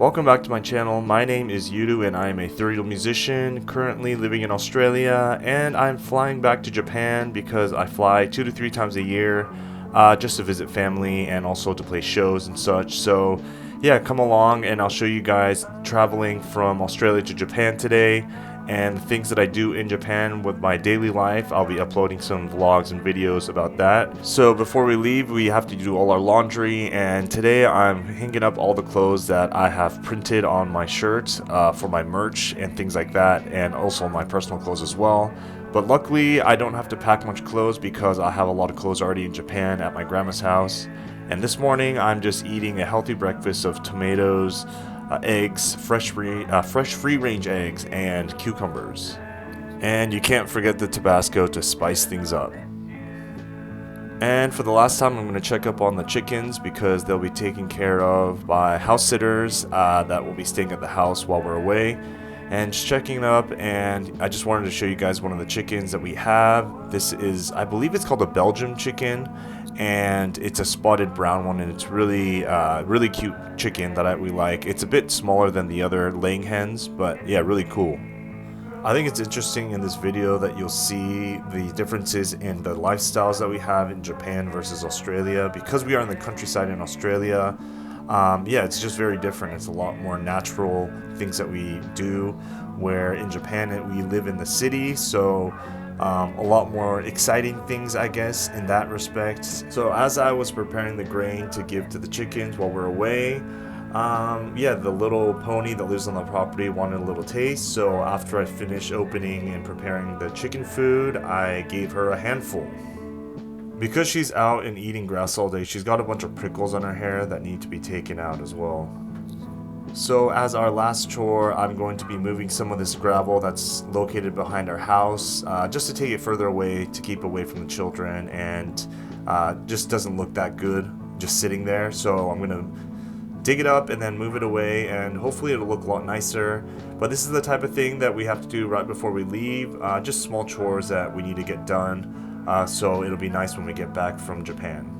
Welcome back to my channel. My name is YOODOO and I am a 30 musician currently living in Australia, and I'm flying back to Japan because I fly 2 to 3 times a year just to visit family and also to play shows and such. So yeah, come along and I'll show you guys traveling from Australia to Japan today and the things that I do in Japan with my daily life. I'll be uploading some vlogs and videos about that. So before we leave, we have to do all our laundry, and today I'm hanging up all the clothes that I have printed on my shirt for my merch and things like that, and also my personal clothes as well. But luckily I don't have to pack much clothes because I have a lot of clothes already in Japan at my grandma's house. And this morning I'm just eating a healthy breakfast of tomatoes, eggs, fresh free-range eggs, and cucumbers. And you can't forget the Tabasco to spice things up. And for the last time, I'm going to check up on the chickens because they'll be taken care of by house sitters that will be staying at the house while we're away. And just checking up, and I just wanted to show you guys one of the chickens that we have. This is, I believe it's called a Belgian chicken, and it's a spotted brown one, and it's really really cute chicken that we like. It's a bit smaller than the other laying hens, but yeah, really cool. I think it's interesting in this video that you'll see the differences in the lifestyles that we have in Japan versus Australia. Because we are in the countryside in Australia, yeah, it's just very different. It's a lot more natural things that we do, where in Japan we live in the city, so a lot more exciting things, I guess, in that respect. So as I was preparing the grain to give to the chickens while we're away, yeah, the little pony that lives on the property wanted a little taste. So after I finished opening and preparing the chicken food, I gave her a handful. Because she's out and eating grass all day, she's got a bunch of prickles on her hair that need to be taken out as well. So as our last chore, I'm going to be moving some of this gravel that's located behind our house, just to take it further away, to keep away from the children, and just doesn't look that good just sitting there. So I'm gonna dig it up and then move it away, and hopefully it'll look a lot nicer. But this is the type of thing that we have to do right before we leave, just small chores that we need to get done. So it'll be nice when we get back from Japan.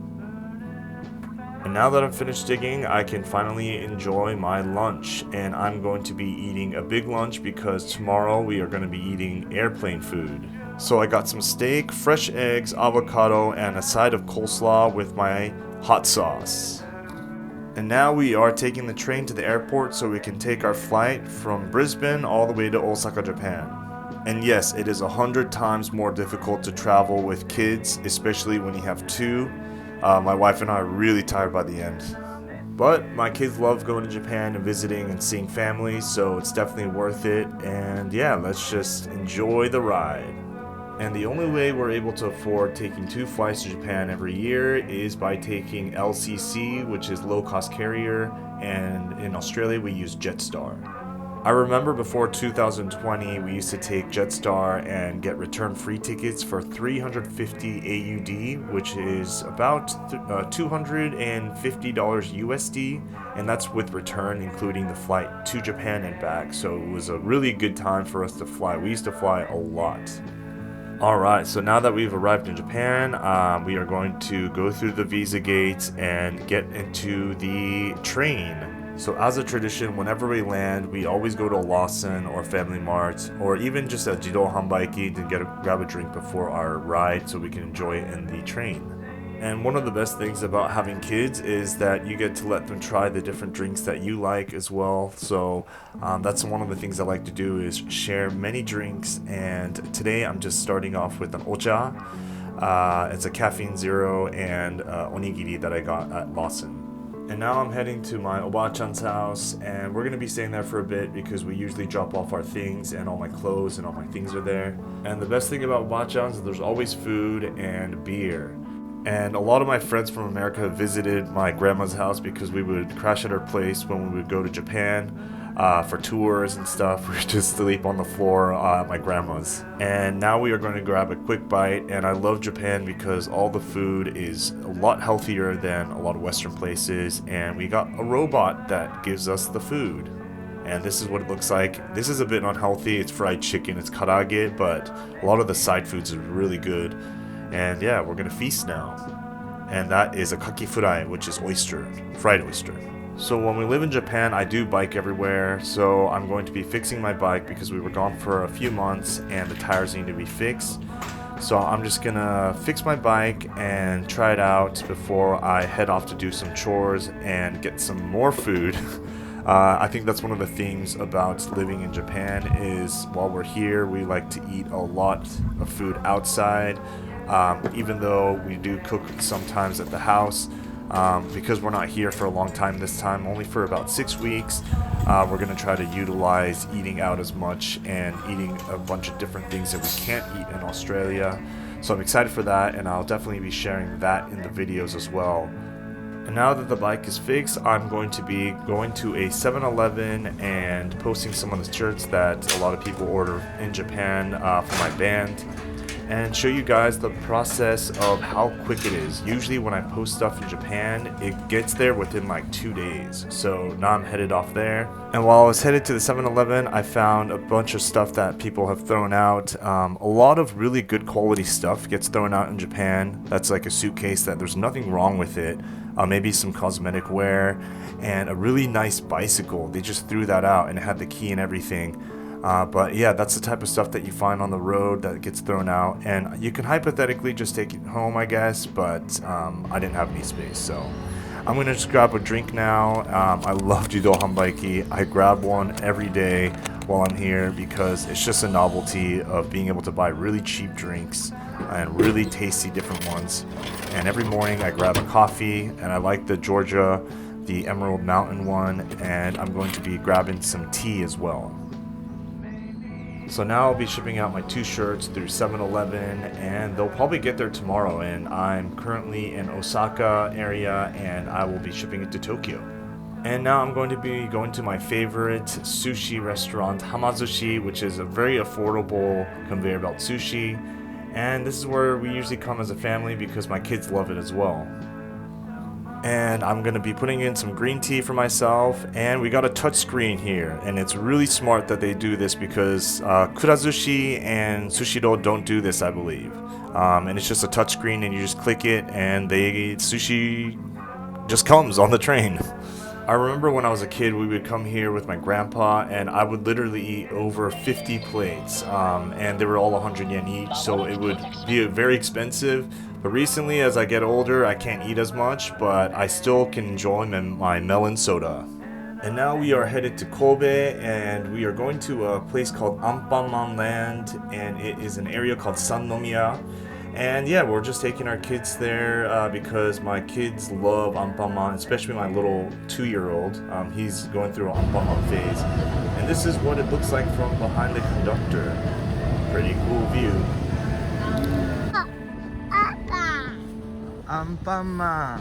And now that I'm finished digging, I can finally enjoy my lunch, and I'm going to be eating a big lunch because tomorrow we are going to be eating airplane food. So I got some steak, fresh eggs, avocado, and a side of coleslaw with my hot sauce. And now we are taking the train to the airport so we can take our flight from Brisbane all the way to Osaka, Japan. And yes, it is 100 times more difficult to travel with kids, especially when you have two. My wife and I are really tired by the end. But my kids love going to Japan and visiting and seeing family, so it's definitely worth it. And yeah, let's just enjoy the ride. And the only way we're able to afford taking 2 flights to Japan every year is by taking LCC, which is low-cost carrier, and in Australia we use Jetstar. I remember before 2020 we used to take Jetstar and get return free tickets for 350 AUD, which is about $250 USD, and that's with return including the flight to Japan and back. So it was a really good time for us to fly. We used to fly a lot. Alright, so now that we've arrived in Japan, we are going to go through the visa gates and get into the train. So as a tradition, whenever we land, we always go to a Lawson or Family Mart, or even just a Jidou Hanbaiki to grab a drink before our ride so we can enjoy it in the train. And one of the best things about having kids is that you get to let them try the different drinks that you like as well. So that's one of the things I like to do, is share many drinks. And today I'm just starting off with an ocha. It's a caffeine zero and onigiri that I got at Lawson. And now I'm heading to my Oba-chan's house, and we're going to be staying there for a bit because we usually drop off our things, and all my clothes and all my things are there. And the best thing about Oba-chan's is there's always food and beer. And a lot of my friends from America visited my grandma's house because we would crash at her place when we would go to Japan for tours and stuff. We would just sleep on the floor at my grandma's. And now we are going to grab a quick bite, and I love Japan because all the food is a lot healthier than a lot of Western places, and we got a robot that gives us the food. And this is what it looks like. This is a bit unhealthy. It's fried chicken, it's karage, but a lot of the side foods are really good. And yeah, we're gonna feast now. And that is a kaki furai, which is oyster, fried oyster. So when we live in Japan, I do bike everywhere, so I'm going to be fixing my bike because we were gone for a few months and the tires need to be fixed. So I'm just gonna fix my bike and try it out before I head off to do some chores and get some more food. I think that's one of the things about living in Japan is while we're here, we like to eat a lot of food outside, even though we do cook sometimes at the house. Because we're not here for a long time this time, only for about 6 weeks, we're going to try to utilize eating out as much and eating a bunch of different things that we can't eat in Australia. So I'm excited for that, and I'll definitely be sharing that in the videos as well. And now that the bike is fixed, I'm going to be going to a 7-Eleven and posting some of the shirts that a lot of people order in Japan for my band, and show you guys the process of how quick it is. Usually when I post stuff in Japan, it gets there within like 2 days. So now I'm headed off there. And while I was headed to the 7-Eleven, I found a bunch of stuff that people have thrown out. A lot of really good quality stuff gets thrown out in Japan. That's like a suitcase that there's nothing wrong with it. Maybe some cosmetic wear and a really nice bicycle. They just threw that out and it had the key and everything. But yeah, that's the type of stuff that you find on the road that gets thrown out, and you can hypothetically just take it home, I guess, but I didn't have any space, so I'm gonna just grab a drink now. I love Judo Hanbaiki. I grab one every day while I'm here because it's just a novelty of being able to buy really cheap drinks and really tasty different ones. And every morning I grab a coffee, and I like the Georgia, the Emerald Mountain one, and I'm going to be grabbing some tea as well. So now I'll be shipping out my 2 shirts through 7-Eleven, and they'll probably get there tomorrow, and I'm currently in Osaka area and I will be shipping it to Tokyo. And now I'm going to be going to my favorite sushi restaurant, Hamazushi, which is a very affordable conveyor belt sushi, and this is where we usually come as a family because my kids love it as well. And I'm going to be putting in some green tea for myself, and we got a touch screen here, and it's really smart that they do this because Kurazushi and Sushiro don't do this, I believe. And it's just a touch screen and you just click it and sushi just comes on the train. I remember when I was a kid, we would come here with my grandpa and I would literally eat over 50 plates, and they were all 100 yen each, so it would be very expensive. But recently, as I get older, I can't eat as much, but I still can enjoy my melon soda. And now we are headed to Kobe, and we are going to a place called AAM Land, and it is an area called Sannomiya. And yeah, we're just taking our kids there because my kids love Anpanman, especially my little 2-year-old. He's going through an Anpanman phase. And this is what it looks like from behind the conductor. Pretty cool view. Anpanman.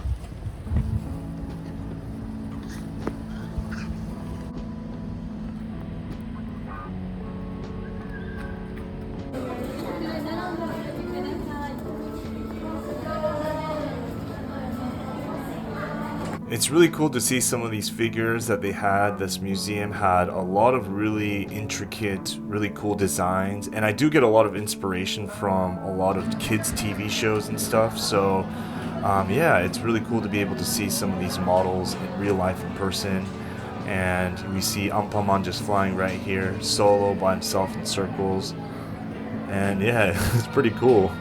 It's really cool to see some of these figures that they had. This museum had a lot of really intricate, really cool designs, and I do get a lot of inspiration from a lot of kids' TV shows and stuff, so yeah, it's really cool to be able to see some of these models in real life in person. And we see Anpanman just flying right here, solo by himself in circles, and yeah, it's pretty cool.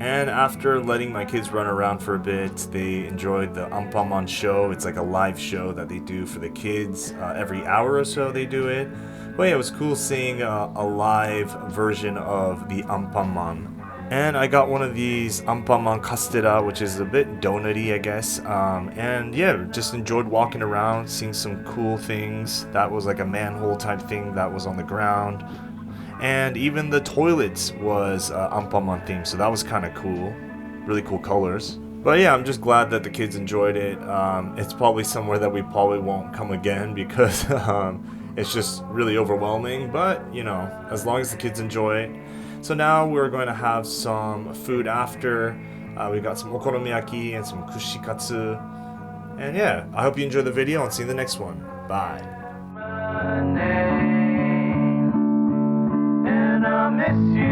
And after letting my kids run around for a bit, they enjoyed the Anpanman show. It's like a live show that they do for the kids. Every hour or so they do it. But yeah, it was cool seeing a live version of the Anpanman. And I got one of these Anpanman castera, which is a bit donutty, I guess. And yeah, just enjoyed walking around, seeing some cool things. That was like a manhole type thing that was on the ground. And even the toilets was Anpanman themed, so that was kind of cool. Really cool colors. But yeah, I'm just glad that the kids enjoyed it. It's probably somewhere that we probably won't come again because it's just really overwhelming. But, you know, as long as the kids enjoy it. So now we're going to have some food after. We got some okonomiyaki and some kushikatsu. And yeah, I hope you enjoy the video and see you in the next one. Bye. Miss you.